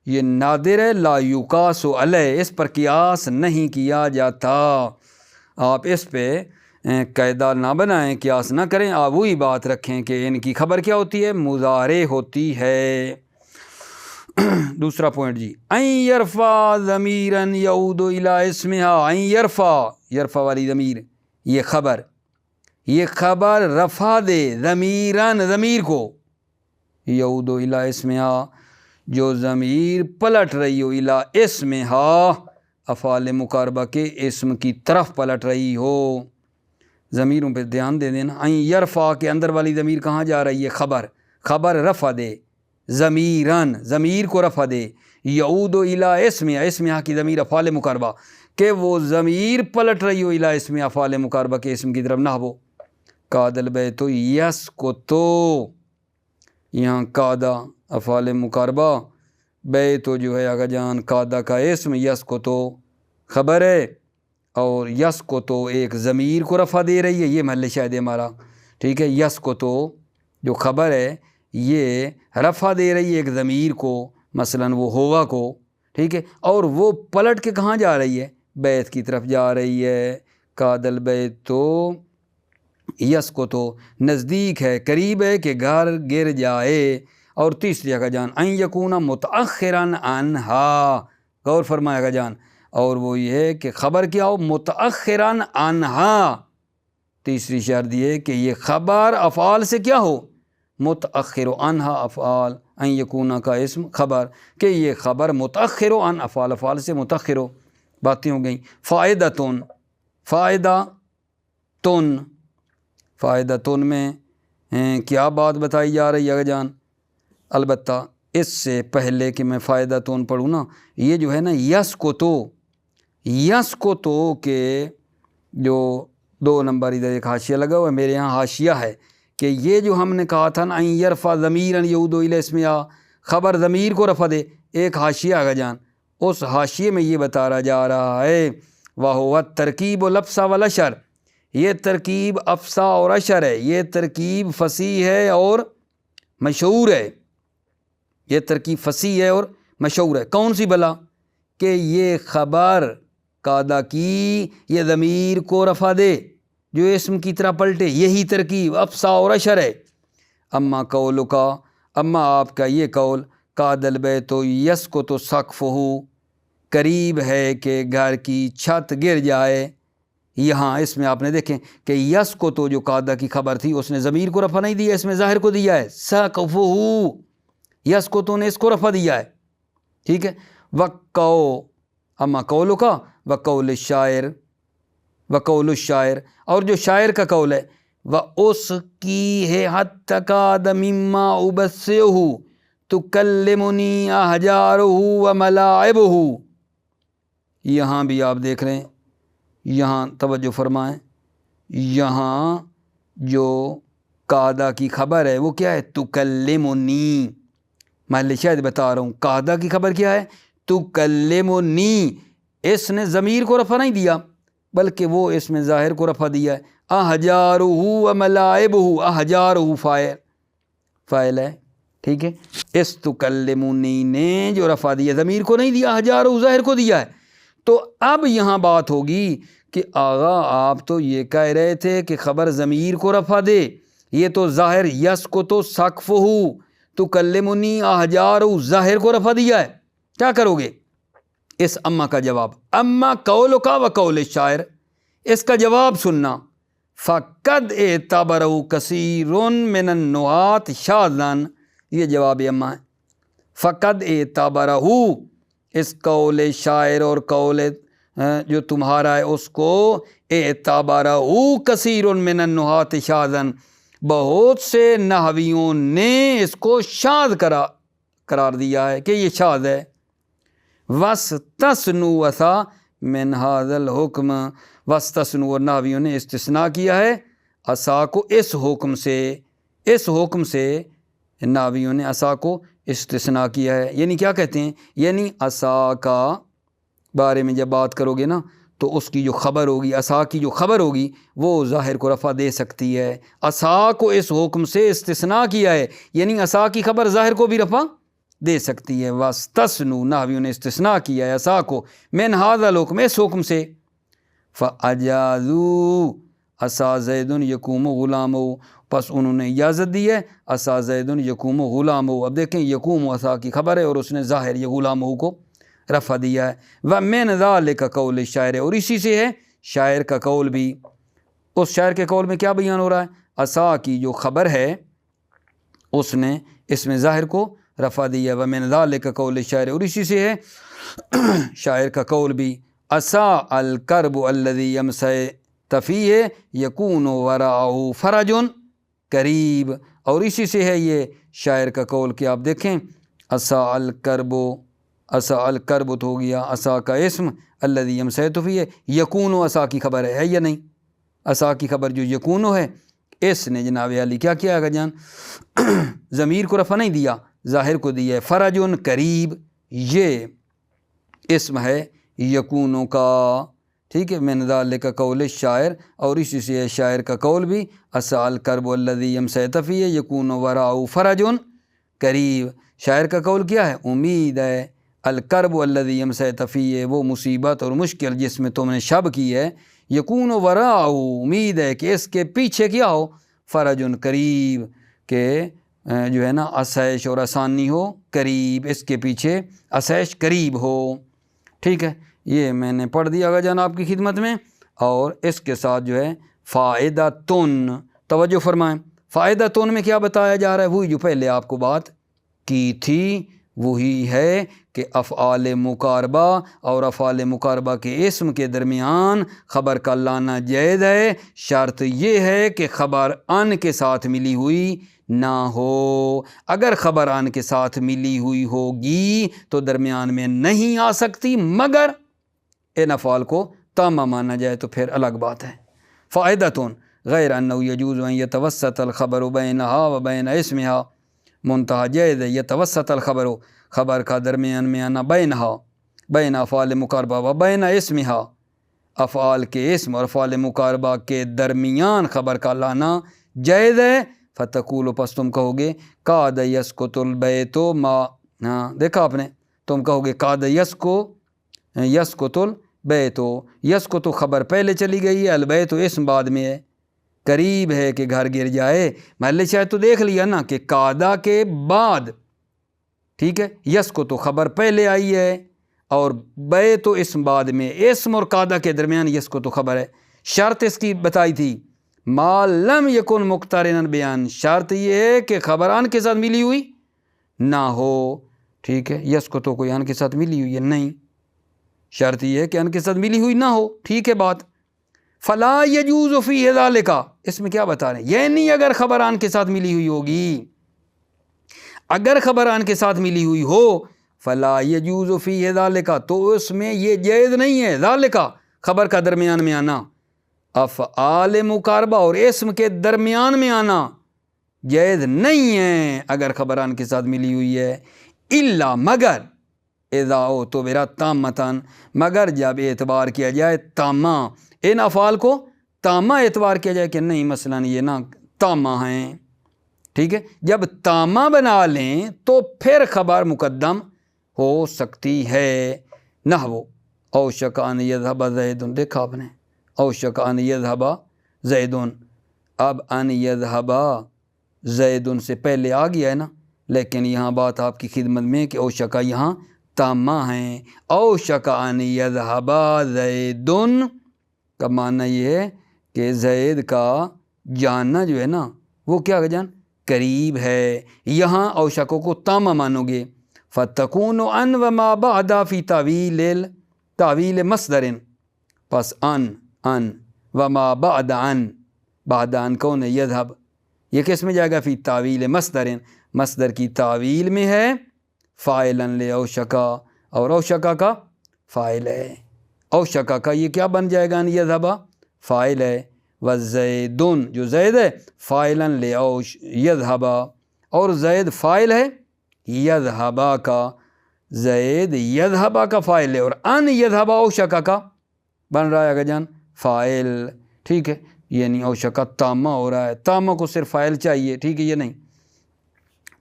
یہ نادر ہے، لا یقاس علیہ، اس پر قیاس نہیں کیا جاتا۔ آپ اس پہ قاعدہ نہ بنائیں، قیاس نہ کریں، آپ وہی بات رکھیں کہ ان کی خبر کیا ہوتی ہے؟ مضارع ہوتی ہے۔ دوسرا پوائنٹ جی، ان یرفع ضمیرا یعود الی اسمہا، ان یرفع والی ضمیر، یہ خبر رفع دے ضمیرا، ضمیر کو، یعود الی اسمہا، جو ضمیر پلٹ رہی ہو، الی اسمہا، افعال مقاربہ کے اسم کی طرف پلٹ رہی ہو۔ ضمیروں پہ دھیان دے دینا، ان یرفع کے اندر والی ضمیر کہاں جا رہی ہے؟ خبر رفع دے ضمیراً، ضمیر کو رفع دے، یعود الی اسمہا، اسمہا کی ضمیر افعال مقاربہ، کہ وہ ضمیر پلٹ رہی ہو الی اسمہا، افعال مقاربہ کے اسم کی طرف نہ ہو۔ قاد البیت یسکتو، یہاں قادہ افعال مقاربہ، بیت جو ہے آقا جان قادہ کا اسم، یسکتو خبر ہے، اور یسکتو ایک ضمیر کو رفع دے رہی ہے، یہ محل شاہد ہے ہمارا، ٹھیک ہے۔ یسکتو جو خبر ہے یہ رفع دے رہی ہے ایک ضمیر کو، مثلا وہ ہوا کو، ٹھیک ہے، اور وہ پلٹ کے کہاں جا رہی ہے؟ بیت کی طرف جا رہی ہے۔ قاد البیت تو یسکتو نزدیک ہے، قریب ہے کہ گھر گر جائے۔ اور تیسری آقا جان ان یکون متأخرا عنہا، غور فرمائے آقا جان، اور وہ یہ ہے کہ خبر کیا ہو؟ متأخرا عنہا، تیسری شرط یہ ہے کہ یہ خبر افعال سے کیا ہو؟ متأخر عنہا افعال، ان یکون کا اسم خبر، کہ یہ خبر متأخر عن افعال سے متأخر ہو۔ باتیں ہو گئیں۔ فائدتن میں کیا بات بتائی جا رہی ہے آقا جان؟ البتہ اس سے پہلے کہ میں فائدتن پڑھوں نا، یہ جو ہے نا یسکتو کے جو 2 نمبر ادھر ایک حاشیہ لگا ہوا ہے، میرے یہاں حاشیہ ہے کہ یہ جو ہم نے کہا تھا نا ان یرفع ضمیرا یعود الی اسمہا، خبر ضمیر کو رفع دے، ایک حاشیہ آقا جان، اس حاشیے میں یہ بتایا جا رہا ہے وَهُوَ الترکیب الافصح والاشر، یہ ترکیب افصح اور اشر ہے، یہ ترکیب فصیح ہے اور مشہور ہے، یہ ترکیب فصیح ہے اور مشہور ہے۔ کون سی بلا؟ کہ یہ خبر قادہ کی یہ ضمیر کو رفع دے، جو اسم کی طرح پلٹے، یہی ترکیب افصح اور اشر ہے۔ اما قولکا، اما آپ کا یہ قول، قاد البیت یسکت سقفہ، قریب ہے کہ گھر کی چھت گر جائے، یہاں اس میں آپ نے دیکھیں کہ یسکتو جو قادہ کی خبر تھی اس نے ضمیر کو رفع نہیں دیا، اس میں ظاہر کو دیا ہے، سقفہ، یسکتو نے اس کو رفع دیا ہے، ٹھیک ہے۔ وقو، اما قولکا وقول الشاعر، اور جو شاعر کا قول ہے، وَأُس کی ہے حَتَّقَادَ مِمَّا أُبَصِّرُهُ تُكَلِّمُنِي أَحْجَارُهُ وَمَلَاعِبُهُ، یہاں بھی آپ دیکھ رہے ہیں، یہاں توجہ فرمائیں، یہاں جو قادہ کی خبر ہے وہ کیا ہے؟ تُكَلِّمُنِي، محل شاہد بتا رہا ہوں، قادہ کی خبر کیا ہے؟ تُكَلِّمُنِي، اس نے ضمیر کو رفع نہیں دیا بلکہ وہ اس میں ظاہر کو رفع دیا ہے، احجارہ وملائبہ، احجارہ فاعل ہے، ٹھیک ہے، اس تکلمونی نے جو رفع دیا ضمیر کو نہیں دیا، احجارہ ظاہر کو دیا ہے۔ تو اب یہاں بات ہوگی کہ آغا آپ تو یہ کہہ رہے تھے کہ خبر ضمیر کو رفع دے، یہ تو ظاہر یسکتو سقفہ تکلمونی احجارہ ظاہر کو رفع دیا ہے، کیا کرو گے؟ اس اما کا جواب، اما قولک و قول الشاعر، اس کا جواب سننا، فقد اعتبرہ کثیر من النحاة شاذا، یہ جواب اما ہے، فقد اعتبرہ، اس قول شاعر اور قول جو تمہارا ہے اس کو اعتبارہ کثیر من النحات شاذن، بہت سے نحویوں نے اس کو شاذ قرار دیا ہے کہ یہ شاذ ہے۔ وَاسْتَثْنُوا عَصَا مِنْ هَذَا الْحُكْمِ، وَاسْتَثْنُوا، اور نحویوں نے استثناء کیا ہے عصا کو اس حکم سے، اس حکم سے نحویوں نے عصا کو استثناء کیا ہے۔ یعنی کیا کہتے ہیں، یعنی عصا کا بارے میں جب بات کرو گے نا تو اس کی جو خبر ہوگی، عصا کی جو خبر ہوگی وہ ظاہر کو رفع دے سکتی ہے۔ عصا کو اس حکم سے استثناء کیا ہے، یعنی عصا کی خبر ظاہر کو بھی رفع دے سکتی ہے۔ وَاسْتَثْنُوا، نحویوں نے استثناء کیا ہے عصا کو مِنْ هَذَا الْحُكْمِ، اس حکم سے۔ فَأَجَازُوا عَصَا زَیدٌ یقوم غُلَامُهُ، پس انہوں نے اجازت دی ہے عصا زید یقوم غلامُهُ۔ اب دیکھیں یقوم عصا کی خبر ہے اور اس نے ظاہر یہ غلامُهُ کو رفع دیا ہے۔ وَمِنْ ذَلِكَ قول الشاعر، اور اسی سے ہے شاعر کا قول بھی۔ اس شاعر کے قول میں کیا بیان ہو رہا ہے، عصا کی جو خبر ہے اس نے اس میں ظاہر کو رفع دیا ہے۔ وَمِنْ ذَلِكَ قول الشاعر، اور اسی سے ہے شاعر کا قول بھی۔ عصا الکرب الذی یمسیت فیہ یکون وراءہ فرج قریب، اور اسی سے ہے یہ شاعر کا قول کہ آپ دیکھیں عصا الکرب، عصا الکرب تو ہو گیا عصا کا اسم، الذی یمسیت فیہ، یکون عصا کی خبر ہے یا نہیں، عصا کی خبر جو یکون ہے اس نے جناب علی کیا کیا ہے جان، ضمیر کو رفع نہیں دیا، ظاہر کو دیا ہے۔ فرج قریب، یہ اسم ہے یکونوں کا، ٹھیک ہے۔ من ذالک قول الشاعر، اور اسی سے ہے شاعر کا قول بھی، عصا الکرب الذی یمسیت فیہ یکون وراءہ فرج قریب۔ شاعر کا قول کیا ہے، امید ہے الکرب الذی یمسیت فیہ، وہ مصیبت اور مشکل جس میں تم نے شب کی ہے، یکون وراءہ، امید ہے کہ اس کے پیچھے کیا ہو، فرج قریب، کہ جو ہے نا آسائش اور آسانی ہو، قریب، اس کے پیچھے آسائش قریب ہو، ٹھیک ہے۔ یہ میں نے پڑھ دیا گا جان آپ کی خدمت میں، اور اس کے ساتھ جو ہے فائدہ تن، توجہ فرمائیں، فائدہ تن میں کیا بتایا جا رہا ہے، وہی جو پہلے آپ کو بات کی تھی، وہی ہے کہ افعال مقاربہ اور افعال مقاربہ کے اسم کے درمیان خبر کا لانا جائز ہے، شرط یہ ہے کہ خبر ان کے ساتھ ملی ہوئی نہ ہو۔ اگر خبر ان کے ساتھ ملی ہوئی ہوگی تو درمیان میں نہیں آ سکتی، مگر ان افعال کو تامہ مانا جائے تو پھر الگ بات ہے۔ فائدتن غیر انہ یجوز ان یتوسط الخبر بینہا و بین اسمہا، منتہا جائز ہے یتوسط الخبر، خبر کا درمیان میں آنا، بینہا، بین افعال مقاربہ و بین اسمہا، افعال کے اسم اور افعال مقاربہ کے درمیان خبر کا لانا جائز ہے۔ فتقول، پس تم کہو گے کاد یسکت البیت ما، دیکھا آپ نے، تم کہو گے کاد یسکت البیت، یسکت خبر پہلے چلی گئی ہے، البیت اسم بعد میں ہے، قریب ہے کہ گھر گر جائے، محل شاید تو دیکھ لیا نا کہ کادا کے بعد، ٹھیک ہے، یسکت خبر پہلے آئی ہے اور بیت اسم بعد میں، اسم اور کادا کے درمیان یسکت خبر ہے۔ شرط اس کی بتائی تھی ما لم یکن مقترنا بیان، شرط یہ ہے کہ خبر ان کے ساتھ ملی ہوئی نہ ہو، ٹھیک ہے، یسکتو کوئی ان کے ساتھ ملی ہوئی ہے نہیں، شرط یہ ہے کہ ان کے ساتھ ملی ہوئی نہ ہو، ٹھیک ہے بات۔ فلا یجوز فیہ ذالک، اس میں کیا بتا رہے ہیں، یعنی اگر خبر ان کے ساتھ ملی ہوئی ہوگی، اگر خبر ان کے ساتھ ملی ہوئی ہو، فلا یجوز فیہ ذالک، تو اس میں یہ جائز نہیں ہے، ذالک خبر کا درمیان میں آنا، افعال مقاربہ اور اسم کے درمیان میں آنا جائز نہیں ہے اگر خبر ان کے ساتھ ملی ہوئی ہے، الا مگر اذا اعتبر تامتاً، مگر جب اعتبار کیا جائے تامہ، ان افعال کو تامہ اعتبار کیا جائے کہ نہیں مثلا یہ نا تامہ ہیں، ٹھیک ہے، جب تامہ بنا لیں تو پھر خبر مقدم ہو سکتی ہے۔ نحو اوشک ان یذهب زید، دیکھا آپ نے، اوشک ان یذهب زید، اب ان یذهب زید سے پہلے آ گیا ہے نا، لیکن یہاں بات آپ کی خدمت میں کہ اوشک یہاں تامہ ہیں، اوشک ان یذهب زید کا معنی یہ ہے کہ زید کا جاننا جو ہے نا وہ کیا جان قریب ہے، یہاں اوشکوں کو تامہ مانو گے۔ فتکون ان و ما بعد فی تعویل مصدر، پس ان و ما بعد ان کون ہے؟ یذهب، یہ کس میں جائے گا؟ فی تعویل مصدر، مصدر کی تعویل میں ہے، فاعلا لاوشکا، اور اوشکا کا فاعل ہے، اوشکا کا یہ کیا بن جائے گا؟ ان یذهب فاعل ہے، وزیدن جو زید ہے فاعلا یذهب، اور زید فاعل ہے یذهب کا، زید یذهب کا فاعل ہے، اور ان یذهب اوشکا کا بن رہا ہے اگر جان فاعل، ٹھیک ہے، یعنی اوشکا تامہ ہو رہا ہے، تامہ کو صرف فاعل چاہیے، ٹھیک ہے، یہ نہیں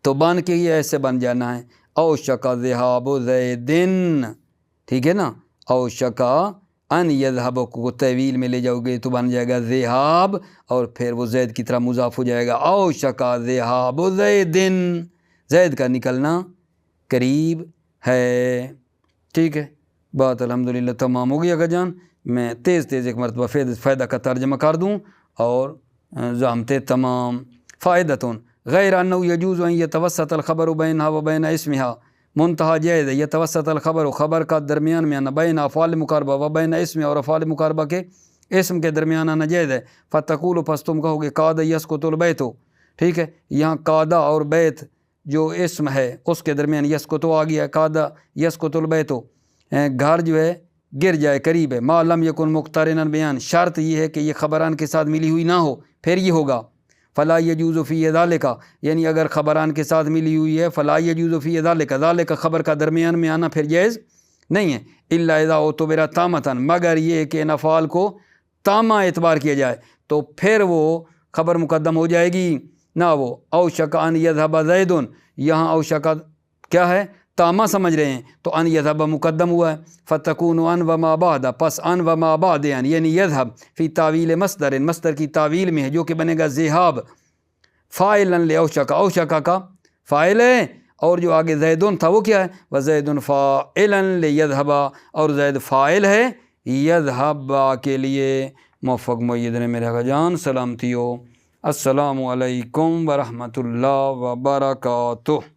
تو بن کے یہ ایسے بن جانا ہے، اوشکا ذہاب زیدن، ٹھیک ہے نا، اوشکا ان یذهب کو طویل میں لے جاؤ گے تو بن جائے گا ذہاب، اور پھر وہ زید کی طرح مضاف ہو جائے گا، اوشکا ذہاب زیدن، زید کا نکلنا قریب ہے، ٹھیک ہے، بات الحمدللہ تمام ہو گئی اگر جان۔ میں تیز ایک مرتبہ فائدہ کا ترجمہ کر دوں اور زحمت تمام۔ فائدتون غیر انه یجوز ان یتوسط الخبر بینها و بین اسمها، منتہا جائز ہے یتوسط الخبر، خبر کا درمیان میں آنا، بین افعال مقاربہ و بین اسم، اور افعال مقاربہ کے اسم کے درمیان آنا جائز ہے۔ فتقول، پس تم کہو گے قاد یسکت البیت، ٹھیک ہے، یہاں قادہ اور بیت جو اسم ہے اس کے درمیان یسکت آ گیا، قادہ یسکت البیت، گھر جو ہے گر جائے، قریب ہے، ما لم یکن مقترنا بیان، شرط یہ ہے کہ یہ خبران کے ساتھ ملی ہوئی نہ ہو، پھر یہ ہوگا فلا یجوز فی ذالک، یعنی اگر خبران کے ساتھ ملی ہوئی ہے فلا یجوز فی ذالک، ذالک خبر کا درمیان میں آنا پھر جائز نہیں ہے، الا اذا اعتبر تامۃ، مگر یہ کہ ان افعال کو تامہ اعتبار کیا جائے تو پھر وہ خبر مقدم ہو جائے گی، نہ وہ اوشک ان یذهب زید، یہاں اوشک کیا ہے؟ تامہ سمجھ رہے ہیں تو ان یذهب مقدم ہوا ہے، فتکون ان و ما بعد، پس ان و ما بعد یعنی یذهب فی تعویل مصدر، مصدر کی تعویل میں ہے جو کہ بنے گا ذہاب، فاعلا لاوشک، اوشک کا فاعل ہے، اور جو آگے زیدن تھا وہ کیا ہے؟ وزید فاعلا لیذهب، اور زید فاعل ہے یذهب کے لیے۔ موفق معید نے میرا جان سلامتی ہو۔ السلام علیکم ورحمۃ اللہ وبرکاتہ۔